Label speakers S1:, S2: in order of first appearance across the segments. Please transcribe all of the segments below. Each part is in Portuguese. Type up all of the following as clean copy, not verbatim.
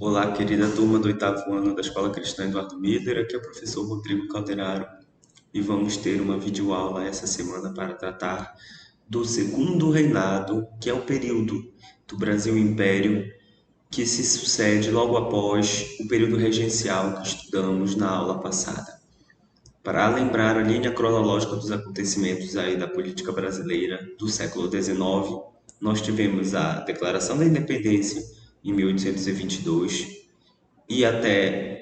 S1: Olá, querida turma do oitavo ano da Escola Cristã Eduardo Miller, aqui é o professor Rodrigo Calderaro e vamos ter uma videoaula essa semana para tratar do Segundo Reinado, que é o período do Brasil Império que se sucede logo após o período regencial que estudamos na aula passada. Para lembrar a linha cronológica dos acontecimentos aí da política brasileira do século XIX, nós tivemos a Declaração da Independência em 1822, e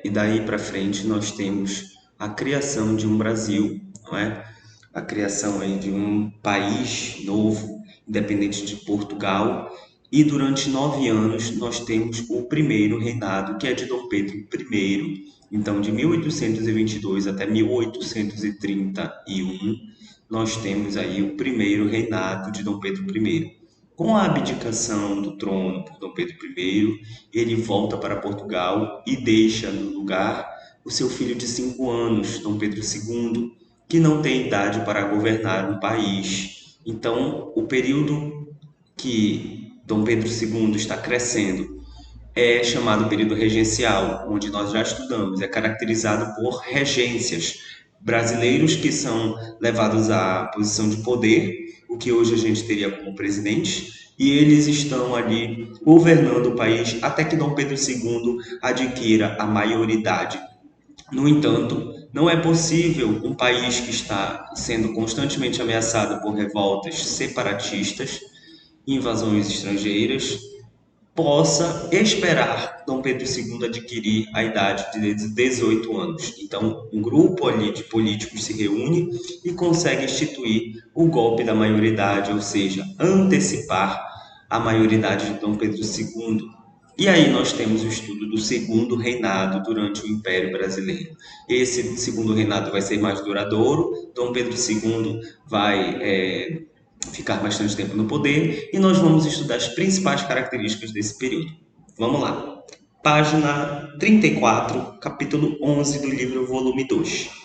S1: daí para frente nós temos a criação de um Brasil, não é? A criação aí de um país novo, independente de Portugal, e durante 9 anos nós temos o primeiro reinado, que é de Dom Pedro I. Então, de 1822 até 1831, nós temos aí o primeiro reinado de Dom Pedro I. Com a abdicação do trono por Dom Pedro I, ele volta para Portugal e deixa no lugar o seu filho de 5 anos, Dom Pedro II, que não tem idade para governar um país. Então, o período que Dom Pedro II está crescendo é chamado período regencial, onde nós já estudamos, é caracterizado por regências, brasileiros que são levados à posição de poder, o que hoje a gente teria como presidente, e eles estão ali governando o país até que Dom Pedro II adquira a maioridade. No entanto, não é possível um país que está sendo constantemente ameaçado por revoltas separatistas, invasões estrangeiras, possa esperar Dom Pedro II adquirir a idade de 18 anos. Então, um grupo ali de políticos se reúne e consegue instituir o golpe da maioridade, ou seja, antecipar a maioridade de Dom Pedro II. E aí nós temos o estudo do segundo reinado durante o Império Brasileiro. Esse segundo reinado vai ser mais duradouro, Dom Pedro II vai ficar bastante tempo no poder e nós vamos estudar as principais características desse período. Vamos lá. Página 34, capítulo 11 do livro, volume 2.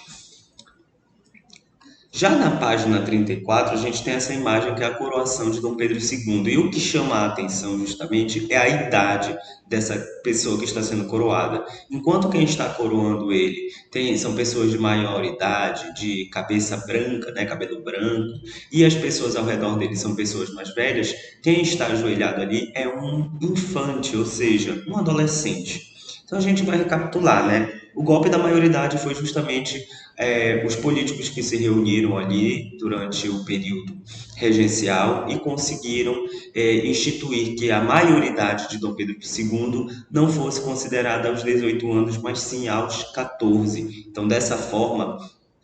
S1: Já na página 34, a gente tem essa imagem que é a coroação de Dom Pedro II. E o que chama a atenção justamente é a idade dessa pessoa que está sendo coroada. Enquanto quem está coroando ele são pessoas de maior idade, de cabeça branca, né, cabelo branco, e as pessoas ao redor dele são pessoas mais velhas, quem está ajoelhado ali é um infante, ou seja, um adolescente. Então a gente vai recapitular, né? O golpe da maioridade foi justamente os políticos que se reuniram ali durante o período regencial e conseguiram instituir que a maioridade de Dom Pedro II não fosse considerada aos 18 anos, mas sim aos 14. Então, dessa forma,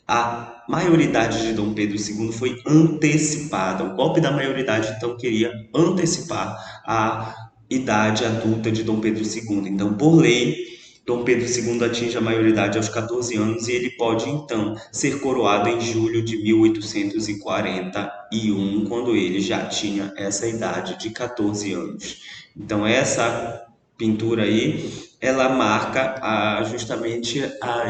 S1: a maioridade de Dom Pedro II foi antecipada. O golpe da maioridade, então, queria antecipar a idade adulta de Dom Pedro II. Então, por lei, Dom Pedro II atinge a maioridade aos 14 anos e ele pode, então, ser coroado em julho de 1841, quando ele já tinha essa idade de 14 anos. Então, essa pintura aí, ela marca justamente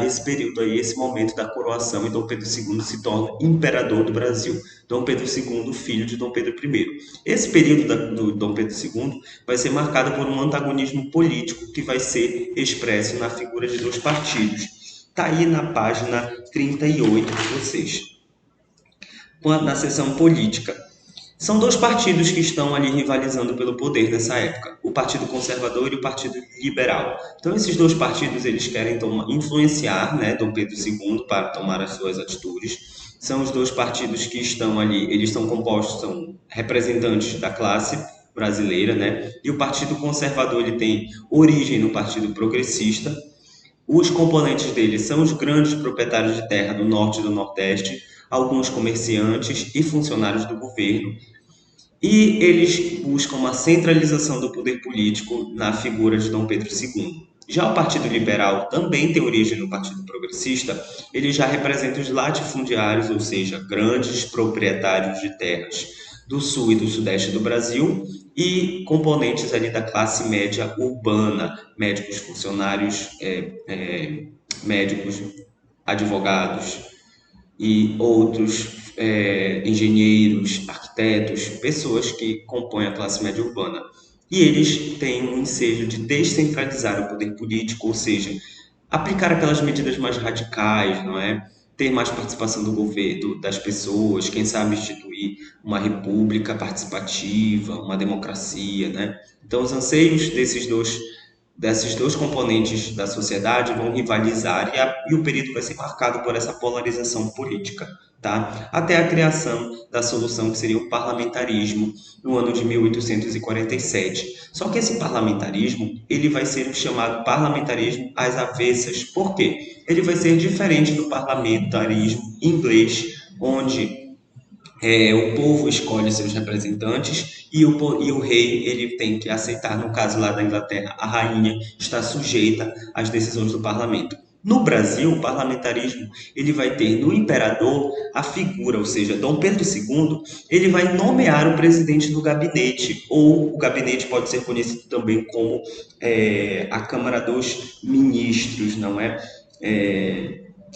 S1: esse período aí, esse momento da coroação, e Dom Pedro II se torna imperador do Brasil. Dom Pedro II, filho de Dom Pedro I. Esse período do Dom Pedro II vai ser marcado por um antagonismo político que vai ser expresso na figura de dois partidos. Está aí na página 38 de vocês. Na seção política. São dois partidos que estão ali rivalizando pelo poder nessa época, o Partido Conservador e o Partido Liberal. Então, esses dois partidos eles querem influenciar, né, Dom Pedro II para tomar as suas atitudes. São os dois partidos que estão ali, eles são compostos, são representantes da classe brasileira, né? E o Partido Conservador ele tem origem no Partido Progressista. Os componentes dele são os grandes proprietários de terra do norte e do nordeste, alguns comerciantes e funcionários do governo, e eles buscam uma centralização do poder político na figura de Dom Pedro II. Já o Partido Liberal também tem origem no Partido Progressista, ele já representa os latifundiários, ou seja, grandes proprietários de terras do sul e do sudeste do Brasil e componentes ali da classe média urbana, médicos, funcionários, médicos, advogados, e outros engenheiros, arquitetos, pessoas que compõem a classe média urbana. e eles têm um ensejo de descentralizar o poder político, ou seja, aplicar aquelas medidas mais radicais, não é? Ter mais participação do governo, das pessoas, quem sabe instituir uma república participativa, uma democracia, né? Então, os anseios desses dois componentes da sociedade vão rivalizar e o período vai ser marcado por essa polarização política, tá? Até a criação da solução que seria o parlamentarismo no ano de 1847. Só que esse parlamentarismo, ele vai ser o chamado parlamentarismo às avessas. Por quê? Ele vai ser diferente do parlamentarismo inglês, onde o povo escolhe seus representantes e o rei ele tem que aceitar, no caso lá da Inglaterra, a rainha está sujeita às decisões do parlamento. No Brasil, o parlamentarismo ele vai ter no imperador a figura, ou seja, Dom Pedro II, ele vai nomear o presidente do gabinete, ou o gabinete pode ser conhecido também como a Câmara dos Ministros, não é?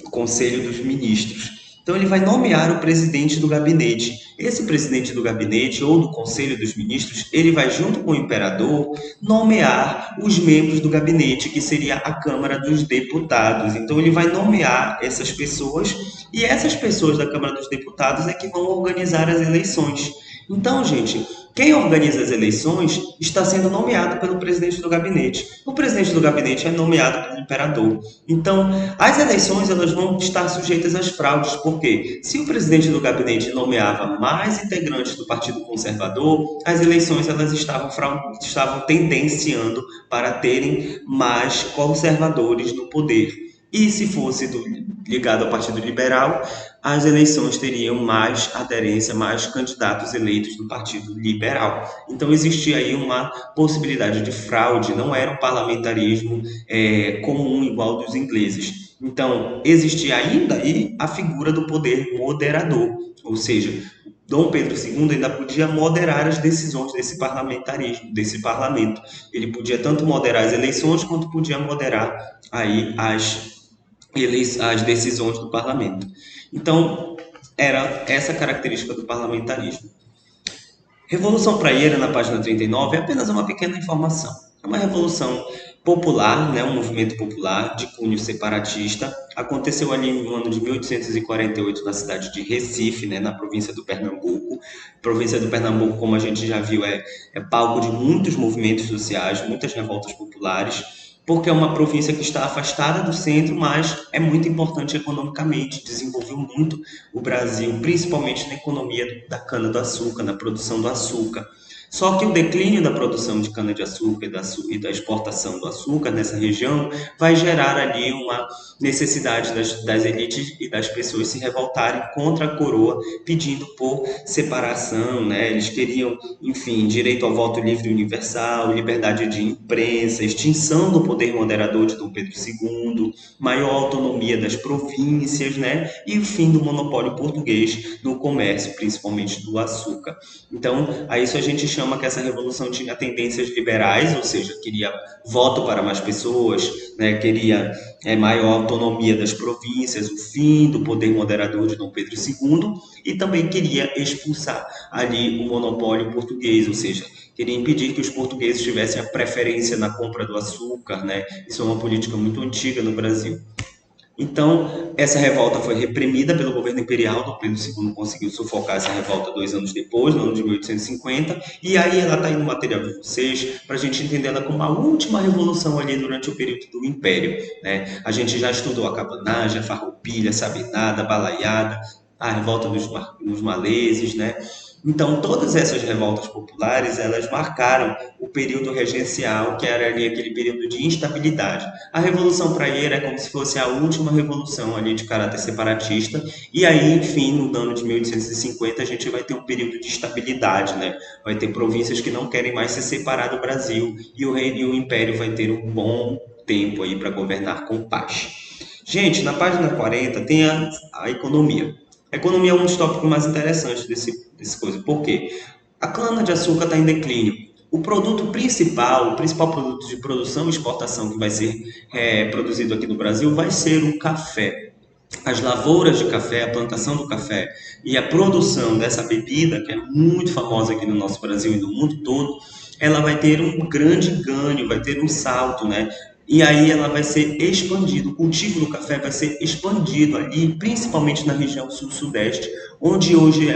S1: O Conselho dos Ministros. Então, ele vai nomear o presidente do gabinete. Esse presidente do gabinete ou do Conselho dos Ministros, ele vai, junto com o imperador, nomear os membros do gabinete, que seria a Câmara dos Deputados. Então, ele vai nomear essas pessoas e essas pessoas da Câmara dos Deputados é que vão organizar as eleições. Então, gente, quem organiza as eleições está sendo nomeado pelo presidente do gabinete. O presidente do gabinete é nomeado pelo imperador. Então, as eleições elas vão estar sujeitas às fraudes, porque se o presidente do gabinete nomeava mais integrantes do Partido Conservador, as eleições elas estavam tendenciando para terem mais conservadores no poder. E se fosse ligado ao Partido Liberal, as eleições teriam mais aderência, mais candidatos eleitos do Partido Liberal. Então existia aí uma possibilidade de fraude, não era um parlamentarismo comum igual dos ingleses. Então existia ainda aí a figura do poder moderador, ou seja, Dom Pedro II ainda podia moderar as decisões desse parlamentarismo, desse parlamento. Ele podia tanto moderar as eleições quanto podia moderar aí as decisões do parlamento. Então, era essa característica do parlamentarismo. Revolução Praieira, na página 39, é apenas uma pequena informação. É uma revolução popular, né, um movimento popular de cunho separatista. Aconteceu ali no ano de 1848 na cidade de Recife, né, na província do Pernambuco. A província do Pernambuco, como a gente já viu, é palco de muitos movimentos sociais, muitas revoltas populares, porque é uma província que está afastada do centro, mas é muito importante economicamente, desenvolveu muito o Brasil, principalmente na economia da cana-do-açúcar, na produção do açúcar. Só que o declínio da produção de cana-de-açúcar e da exportação do açúcar nessa região vai gerar ali uma necessidade das elites e das pessoas se revoltarem contra a coroa, pedindo por separação, né? Eles queriam, enfim, direito ao voto livre e universal, liberdade de imprensa, extinção do poder moderador de Dom Pedro II, maior autonomia das províncias, né? E o fim do monopólio português no comércio, principalmente do açúcar. Então, a isso a gente chama que essa revolução tinha tendências liberais, ou seja, queria voto para mais pessoas, né? Queria maior autonomia das províncias, o fim do poder moderador de Dom Pedro II, e também queria expulsar ali o monopólio português, ou seja, queria impedir que os portugueses tivessem a preferência na compra do açúcar, né? Isso é uma política muito antiga no Brasil. Então, essa revolta foi reprimida pelo governo imperial. Dom Pedro II conseguiu sufocar essa revolta 2 anos depois, no ano de 1850, e aí ela está aí no material de vocês, para a gente entender ela como a última revolução ali durante o período do Império, né? A gente já estudou a cabanagem, a farroupilha, a sabinada, a balaiada, a revolta dos maleses, né? Então, todas essas revoltas populares, elas marcaram o período regencial, que era ali aquele período de instabilidade. A Revolução Praieira é como se fosse a última revolução ali de caráter separatista, e aí, enfim, no ano de 1850, a gente vai ter um período de estabilidade, né? Vai ter províncias que não querem mais se separar do Brasil, e o rei e o império vai ter um bom tempo aí para governar com paz. Gente, na página 40 tem a economia. A economia é um dos tópicos mais interessantes desse coisa. Por quê? A cana-de-açúcar está em declínio. O principal produto de produção e exportação que vai ser produzido aqui no Brasil vai ser o café. As lavouras de café, a plantação do café e a produção dessa bebida, que é muito famosa aqui no nosso Brasil e no mundo todo, ela vai ter um grande ganho, vai ter um salto, né? E aí ela vai ser expandida, o cultivo do café vai ser expandido ali, principalmente na região sul-sudeste, onde hoje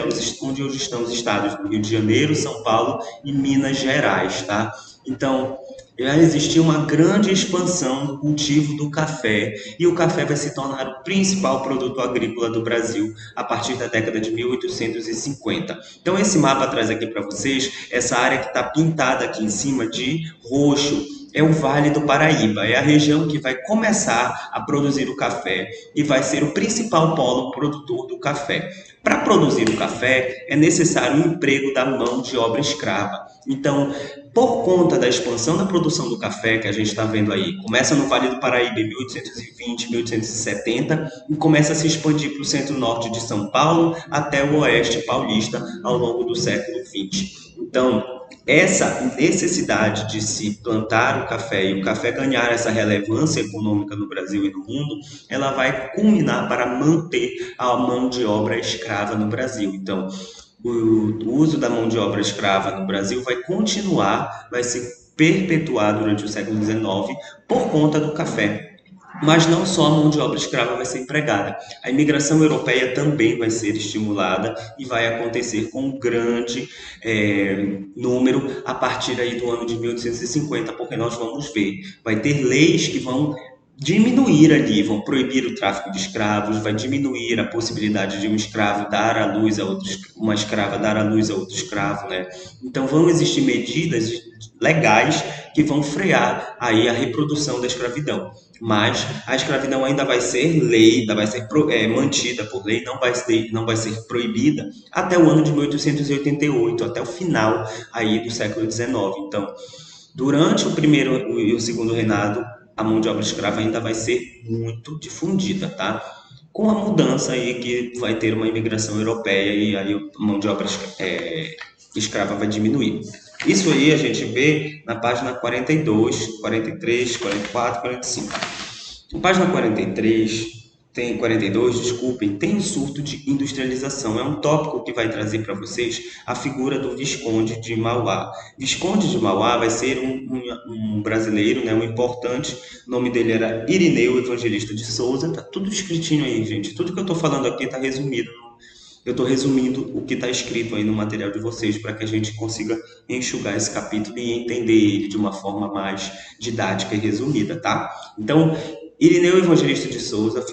S1: estão os estados do Rio de Janeiro, São Paulo e Minas Gerais, tá? Então, vai existir uma grande expansão do cultivo do café e o café vai se tornar o principal produto agrícola do Brasil a partir da década de 1850. Então, esse mapa traz aqui para vocês essa área que está pintada aqui em cima de roxo. É o Vale do Paraíba, é a região que vai começar a produzir o café e vai ser o principal polo produtor do café. Para produzir o café, é necessário o emprego da mão de obra escrava. Então, por conta da expansão da produção do café que a gente está vendo aí, começa no Vale do Paraíba em 1820, 1870 e começa a se expandir para o centro-norte de São Paulo até o oeste paulista ao longo do século XX. Então, essa necessidade de se plantar o café e o café ganhar essa relevância econômica no Brasil e no mundo, ela vai culminar para manter a mão de obra escrava no Brasil. Então, o uso da mão de obra escrava no Brasil vai continuar, vai se perpetuar durante o século XIX por conta do café. Mas não só a mão de obra escrava vai ser empregada, a imigração europeia também vai ser estimulada e vai acontecer com um grande número a partir aí do ano de 1850, porque nós vamos ver, vai ter leis que vão diminuir ali, vão proibir o tráfico de escravos, vai diminuir a possibilidade de um escravo dar à luz a outro, uma escrava dar à luz a outro escravo, né? Então vão existir medidas legais que vão frear aí a reprodução da escravidão. Mas a escravidão ainda vai ser lei, ainda vai ser mantida por lei, não vai ser proibida até o ano de 1888, até o final aí do século XIX. Então, durante o primeiro e o segundo reinado, a mão de obra escrava ainda vai ser muito difundida, tá? Com a mudança aí que vai ter uma imigração europeia e aí a mão de obra escrava vai diminuir. Isso aí a gente vê na página 42, 43, 44, 45. Na página 43, tem 42, desculpem, tem um surto de industrialização. É um tópico que vai trazer para vocês a figura do Visconde de Mauá. Visconde de Mauá vai ser um brasileiro, né, um importante, o nome dele era Irineu Evangelista de Souza, tá tudo escritinho aí, gente. Tudo que eu estou falando aqui está resumido. Eu estou resumindo o que está escrito aí no material de vocês para que a gente consiga enxugar esse capítulo e entender ele de uma forma mais didática e resumida, tá? Então, Irineu Evangelista de Souza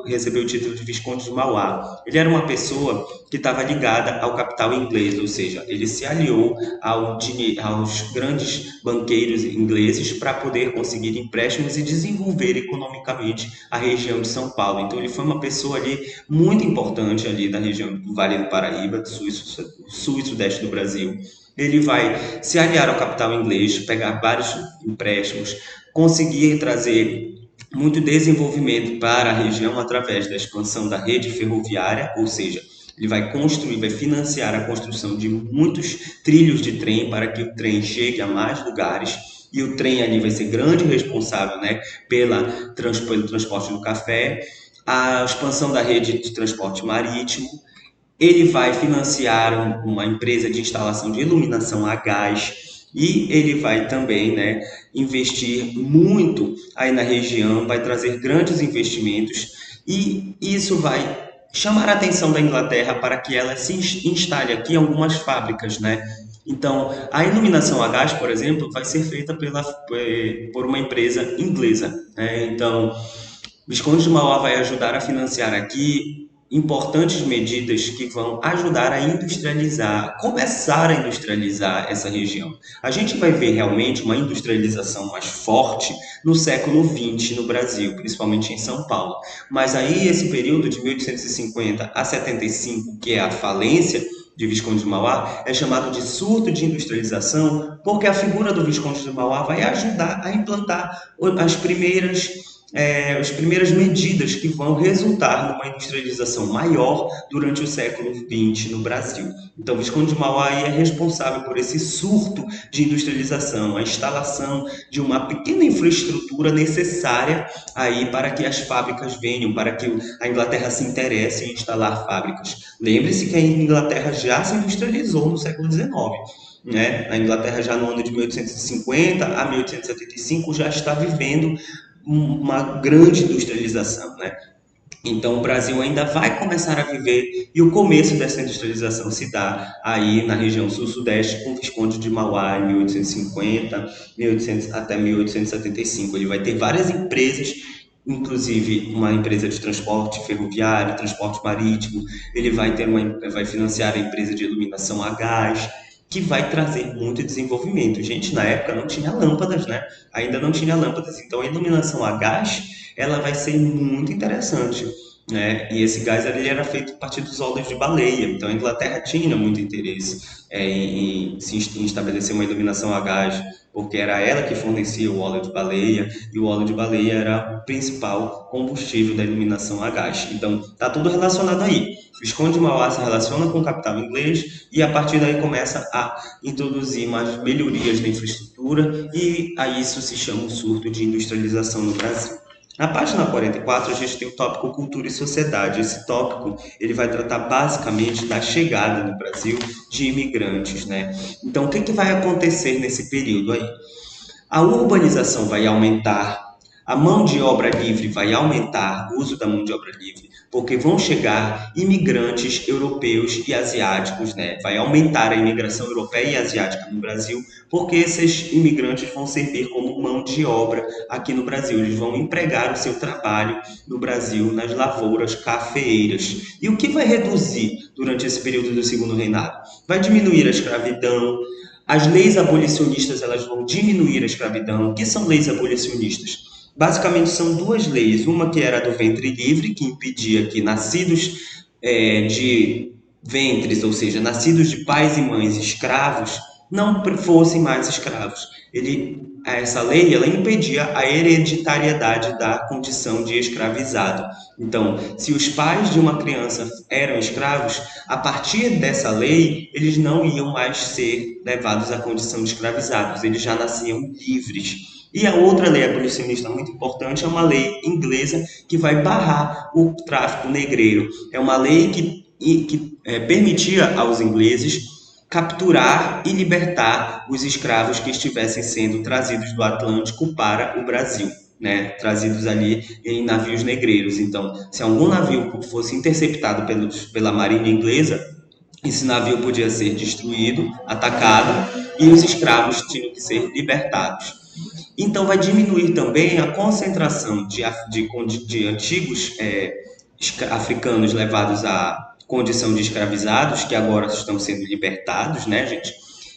S1: recebeu o título de Visconde de Mauá. Ele era uma pessoa que estava ligada ao capital inglês, ou seja, ele se aliou aos grandes banqueiros ingleses para poder conseguir empréstimos e desenvolver economicamente a região de São Paulo. Então, ele foi uma pessoa ali muito importante ali da região do Vale do Paraíba, do sul e sudeste do Brasil. Ele vai se aliar ao capital inglês, pegar vários empréstimos, conseguir trazer muito desenvolvimento para a região através da expansão da rede ferroviária, ou seja, ele vai construir, vai financiar a construção de muitos trilhos de trem para que o trem chegue a mais lugares. E o trem ali vai ser grande responsável, né, pelo transporte do café, a expansão da rede de transporte marítimo. Ele vai financiar uma empresa de instalação de iluminação a gás e ele vai também, né, investir muito aí na região, vai trazer grandes investimentos e isso vai chamar a atenção da Inglaterra para que ela se instale aqui algumas fábricas, né? Então, a iluminação a gás, por exemplo, vai ser feita por uma empresa inglesa, né? Então, Visconde de Mauá vai ajudar a financiar aqui importantes medidas que vão ajudar a industrializar, começar a industrializar essa região. A gente vai ver realmente uma industrialização mais forte no século XX no Brasil, principalmente em São Paulo. Mas aí esse período de 1850 a 75, que é a falência de Visconde de Mauá, é chamado de surto de industrialização, porque a figura do Visconde de Mauá vai ajudar a implantar as primeiras medidas que vão resultar numa industrialização maior durante o século XX no Brasil. Então, Visconde de Mauá é responsável por esse surto de industrialização, a instalação de uma pequena infraestrutura necessária aí para que as fábricas venham, para que a Inglaterra se interesse em instalar fábricas. Lembre-se que a Inglaterra já se industrializou no século XIX. né? A Inglaterra já no ano de 1850 a 1875 já está vivendo uma grande industrialização, né? Então, o Brasil ainda vai começar a viver, e o começo dessa industrialização se dá aí na região sul-sudeste, com o Visconde de Mauá, em 1850, 1800, até 1875. Ele vai ter várias empresas, inclusive uma empresa de transporte ferroviário, transporte marítimo, ele vai financiar a empresa de iluminação a gás, que vai trazer muito desenvolvimento. Gente, na época não tinha lâmpadas, né? Ainda não tinha lâmpadas, então a iluminação a gás ela vai ser muito interessante, né? E esse gás ele era feito a partir dos óleos de baleia, então a Inglaterra tinha muito interesse em estabelecer uma iluminação a gás, porque era ela que fornecia o óleo de baleia, e o óleo de baleia era o principal combustível da iluminação a gás. Então, tá tudo relacionado aí. O Visconde de Mauá se relaciona com o capital inglês e a partir daí começa a introduzir mais melhorias na infraestrutura e a isso se chama o surto de industrialização no Brasil. Na página 44, a gente tem o tópico cultura e sociedade. Esse tópico, ele vai tratar basicamente da chegada no Brasil de imigrantes, né? Então, o que que vai acontecer nesse período aí? A urbanização vai aumentar, a mão de obra livre vai aumentar, o uso da mão de obra livre, porque vão chegar imigrantes europeus e asiáticos, né? Vai aumentar a imigração europeia e asiática no Brasil, porque esses imigrantes vão servir como mão de obra aqui no Brasil. Eles vão empregar o seu trabalho no Brasil nas lavouras cafeeiras. E o que vai reduzir durante esse período do segundo reinado? Vai diminuir a escravidão, as leis abolicionistas elas vão diminuir a escravidão. O que são leis abolicionistas? Basicamente são duas leis. Uma que era a do ventre livre, que impedia que nascidos de ventres, ou seja, nascidos de pais e mães escravos, não fossem mais escravos. Essa lei ela impedia a hereditariedade da condição de escravizado. Então, se os pais de uma criança eram escravos, a partir dessa lei, eles não iam mais ser levados à condição de escravizados, eles já nasciam livres. E a outra lei abolicionista muito importante é uma lei inglesa que vai barrar o tráfico negreiro. É uma lei que permitia aos ingleses capturar e libertar os escravos que estivessem sendo trazidos do Atlântico para o Brasil, né? Trazidos ali em navios negreiros. Então, se algum navio fosse interceptado pela marinha inglesa, esse navio podia ser destruído, atacado, e os escravos tinham que ser libertados. Então, vai diminuir também a concentração de antigos africanos levados à condição de escravizados, que agora estão sendo libertados, né, gente?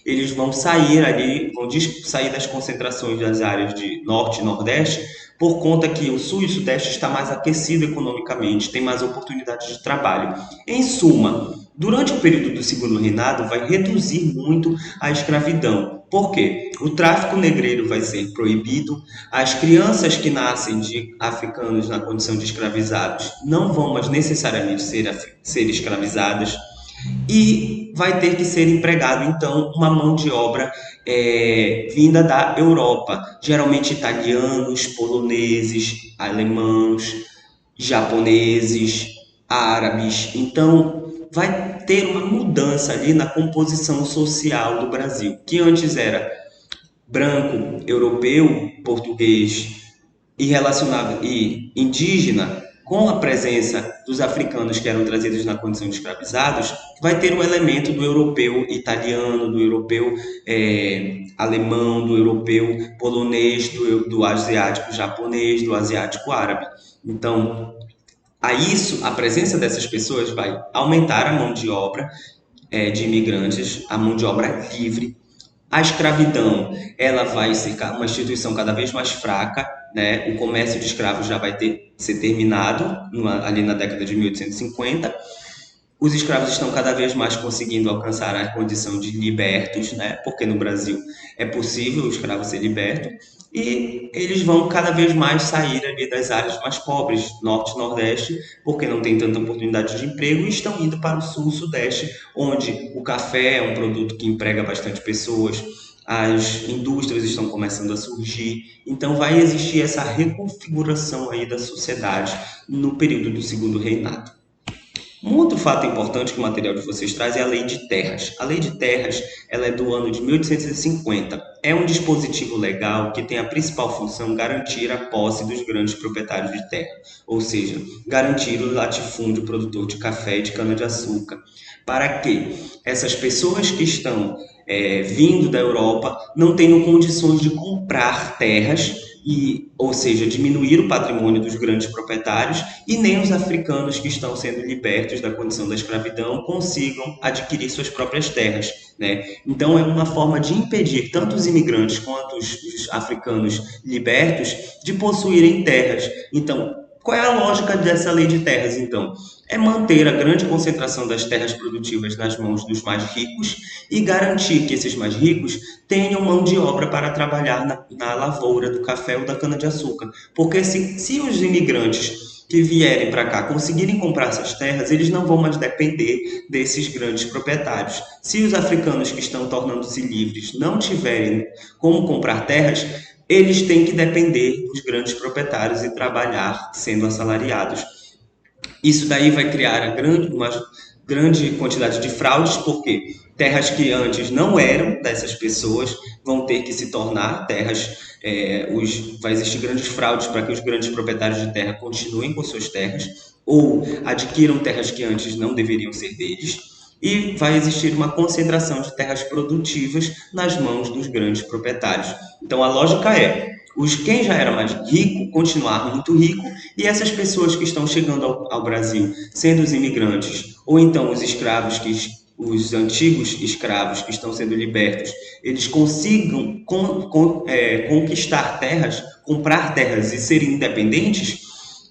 S1: Eles vão sair ali, vão sair das concentrações das áreas de norte e nordeste, por conta que o sul e o sudeste está mais aquecido economicamente, tem mais oportunidades de trabalho. Em suma, durante o período do segundo reinado, vai reduzir muito a escravidão. Por quê? O tráfico negreiro vai ser proibido, as crianças que nascem de africanos na condição de escravizados não vão mais necessariamente ser escravizadas, e vai ter que ser empregado, então, uma mão de obra vinda da Europa, geralmente italianos, poloneses, alemãos, japoneses, árabes. Então, vai ter uma mudança ali na composição social do Brasil, que antes era branco, europeu, português e relacionado e indígena, com a presença dos africanos que eram trazidos na condição de escravizados, vai ter um elemento do europeu italiano, do europeu alemão, do europeu polonês, do asiático japonês, do asiático árabe. Então, a presença dessas pessoas vai aumentar a mão de obra de imigrantes, a mão de obra livre. A escravidão, ela vai ser uma instituição cada vez mais fraca, né? O comércio de escravos já vai ser terminado ali na década de 1850. Os escravos estão cada vez mais conseguindo alcançar a condição de libertos, né? Porque no Brasil é possível o escravo ser liberto. E eles vão cada vez mais sair ali das áreas mais pobres, norte e nordeste, porque não tem tanta oportunidade de emprego, e estão indo para o sul e sudeste, onde o café é um produto que emprega bastante pessoas, as indústrias estão começando a surgir, então vai existir essa reconfiguração aí da sociedade no período do segundo reinado. Um outro fato importante que o material de vocês traz é a Lei de Terras. A Lei de Terras, ela é do ano de 1850. É um dispositivo legal que tem a principal função garantir a posse dos grandes proprietários de terra, ou seja, garantir o latifúndio produtor de café e de cana-de-açúcar, para que essas pessoas que estão vindo da Europa não tenham condições de comprar terras ou seja, diminuir o patrimônio dos grandes proprietários e nem os africanos que estão sendo libertos da condição da escravidão consigam adquirir suas próprias terras, né? Então é uma forma de impedir tanto os imigrantes quanto os africanos libertos de possuírem terras. Então, qual é a lógica dessa lei de terras, então? É manter a grande concentração das terras produtivas nas mãos dos mais ricos e garantir que esses mais ricos tenham mão de obra para trabalhar na lavoura do café ou da cana-de-açúcar. Porque se os imigrantes que vierem para cá conseguirem comprar essas terras, eles não vão mais depender desses grandes proprietários. Se os africanos que estão tornando-se livres não tiverem como comprar terras, eles têm que depender dos grandes proprietários e trabalhar sendo assalariados. Isso daí vai criar uma grande quantidade de fraudes, porque terras que antes não eram dessas pessoas vão ter que se tornar terras. Vai existir grandes fraudes para que os grandes proprietários de terra continuem com suas terras ou adquiram terras que antes não deveriam ser deles. E vai existir uma concentração de terras produtivas nas mãos dos grandes proprietários. Então a lógica é quem já era mais rico continuar muito rico e essas pessoas que estão chegando ao Brasil, sendo os imigrantes ou então os escravos os antigos escravos que estão sendo libertos, eles consigam conquistar terras, comprar terras e serem independentes,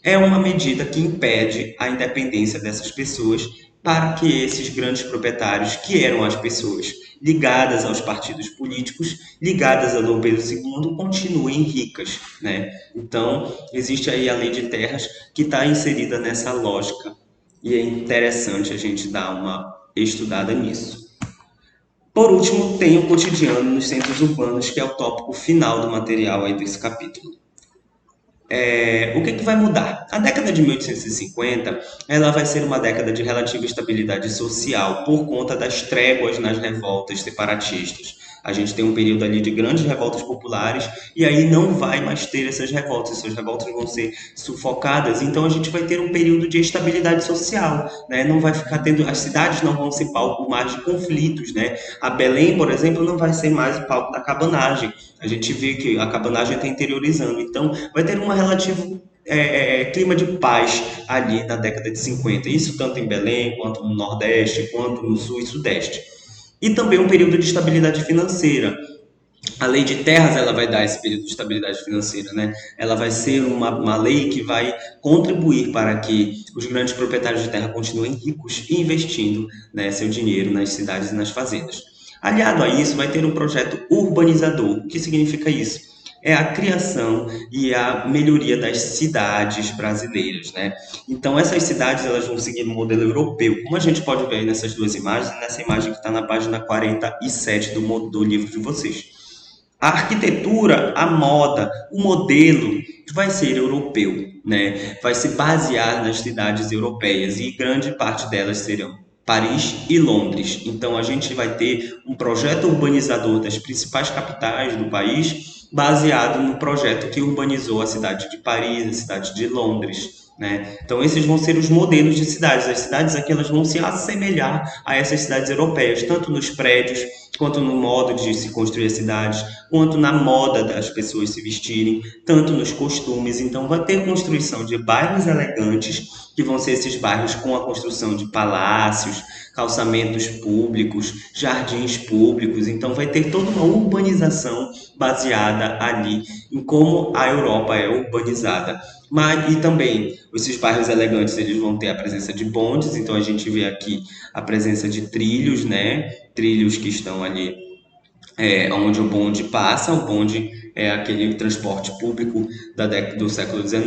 S1: é uma medida que impede a independência dessas pessoas para que esses grandes proprietários, que eram as pessoas ligadas aos partidos políticos, ligadas a Dom Pedro II, continuem ricas, né? Então, existe aí a lei de terras que está inserida nessa lógica e é interessante a gente dar uma estudada nisso. Por último, tem o cotidiano nos centros urbanos, que é o tópico final do material aí desse capítulo. O que vai mudar? A década de 1850 ela vai ser uma década de relativa estabilidade social por conta das tréguas nas revoltas separatistas. A gente tem um período ali de grandes revoltas populares e aí não vai mais ter essas revoltas vão ser sufocadas, então a gente vai ter um período de estabilidade social, né? Não vai ficar tendo, as cidades não vão ser palco mais de conflitos, né? A Belém, por exemplo, não vai ser mais o palco da cabanagem. A gente vê que a cabanagem está interiorizando, então vai ter um relativo clima de paz ali na década de 50. Isso tanto em Belém, quanto no Nordeste, quanto no Sul e Sudeste. E também um período de estabilidade financeira. A lei de terras ela vai dar esse período de estabilidade financeira, né? Ela vai ser uma lei que vai contribuir para que os grandes proprietários de terra continuem ricos e investindo, né, seu dinheiro nas cidades e nas fazendas. Aliado a isso, vai ter um projeto urbanizador. O que significa isso? É a criação e a melhoria das cidades brasileiras, né? Então essas cidades elas vão seguir o modelo europeu, como a gente pode ver aí nessas duas imagens, nessa imagem que está na página 47 do livro de vocês. A arquitetura, a moda, o modelo vai ser europeu, né? Vai se basear nas cidades europeias e grande parte delas serão Paris e Londres. Então a gente vai ter um projeto urbanizador das principais capitais do país, baseado no projeto que urbanizou a cidade de Paris, a cidade de Londres, né? Então esses vão ser os modelos de cidades. As cidades aqui elas vão se assemelhar a essas cidades europeias, tanto nos prédios, quanto no modo de se construir as cidades, quanto na moda das pessoas se vestirem, tanto nos costumes. Então vai ter construção de bairros elegantes, que vão ser esses bairros com a construção de palácios, calçamentos públicos, jardins públicos. Então vai ter toda uma urbanização baseada ali em como a Europa é urbanizada. E também esses bairros elegantes eles vão ter a presença de bondes, então a gente vê aqui a presença de trilhos, né? Trilhos que estão ali onde o bonde passa. O bonde é aquele transporte público da década do século XIX.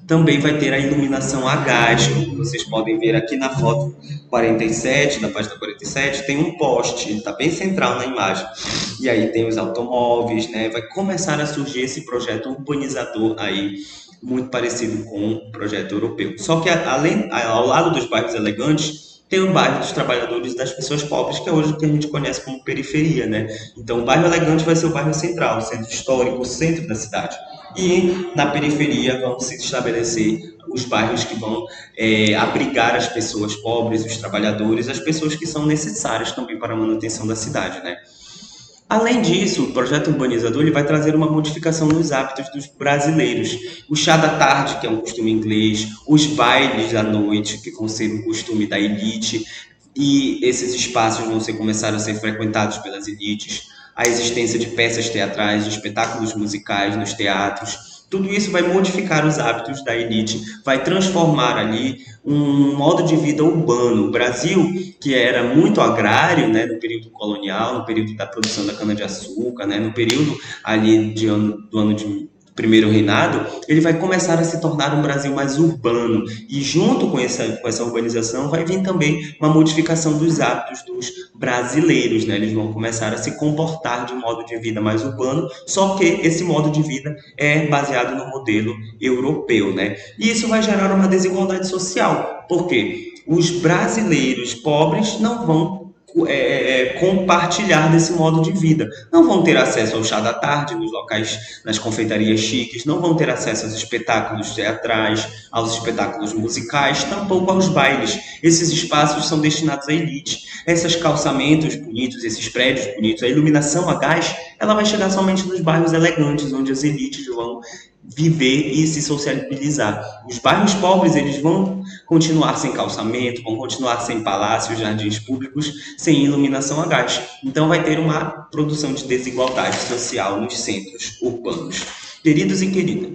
S1: Também vai ter a iluminação a gás, como vocês podem ver aqui na foto 47, na página 47, tem um poste, ele está bem central na imagem. E aí tem os automóveis, né? Vai começar a surgir esse projeto urbanizador aí muito parecido com o projeto europeu. Só que ao lado dos bairros elegantes, tem o bairro dos trabalhadores e das pessoas pobres, que é hoje o que a gente conhece como periferia, né? Então, o bairro elegante vai ser o bairro central, o centro histórico, o centro da cidade. E na periferia vão se estabelecer os bairros que vão abrigar as pessoas pobres, os trabalhadores, as pessoas que são necessárias também para a manutenção da cidade, né? Além disso, o projeto urbanizador ele vai trazer uma modificação nos hábitos dos brasileiros. O chá da tarde, que é um costume inglês, os bailes da noite, que vão ser um costume da elite, e esses espaços vão começar a ser frequentados pelas elites. A existência de peças teatrais, de espetáculos musicais nos teatros, tudo isso vai modificar os hábitos da elite, vai transformar ali um modo de vida urbano. O Brasil, que era muito agrário, né, no período colonial, no período da produção da cana-de-açúcar, né, no período ali do ano de primeiro reinado, ele vai começar a se tornar um Brasil mais urbano. E junto com essa urbanização vai vir também uma modificação dos hábitos dos brasileiros, né? Eles vão começar a se comportar de um modo de vida mais urbano, só que esse modo de vida é baseado no modelo europeu, né? E isso vai gerar uma desigualdade social, porque os brasileiros pobres não vão compartilhar desse modo de vida. Não vão ter acesso ao chá da tarde nos locais, nas confeitarias chiques, não vão ter acesso aos espetáculos teatrais, aos espetáculos musicais, tampouco aos bailes. Esses espaços são destinados à elite. Esses calçamentos bonitos, esses prédios bonitos, a iluminação a gás, ela vai chegar somente nos bairros elegantes, onde as elites vão viver e se sociabilizar. Os bairros pobres, eles vão continuar sem calçamento, vão continuar sem palácios, jardins públicos, sem iluminação a gás. Então vai ter uma produção de desigualdade social nos centros urbanos. Queridos e queridas,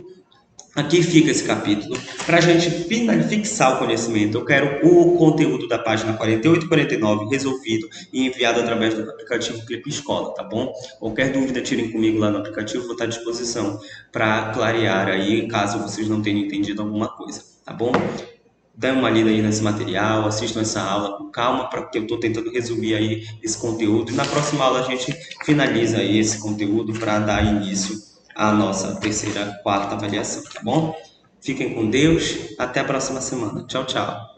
S1: aqui fica esse capítulo. Para a gente fixar o conhecimento, eu quero o conteúdo da página 48 e 49 resolvido e enviado através do aplicativo Clipe Escola, tá bom? Qualquer dúvida, tirem comigo lá no aplicativo, vou estar à disposição para clarear aí, caso vocês não tenham entendido alguma coisa, tá bom? Dê uma lida aí nesse material, assistam essa aula com calma, porque eu estou tentando resumir aí esse conteúdo. E na próxima aula a gente finaliza aí esse conteúdo para dar início à nossa terceira, quarta avaliação, tá bom? Fiquem com Deus, até a próxima semana. Tchau, tchau.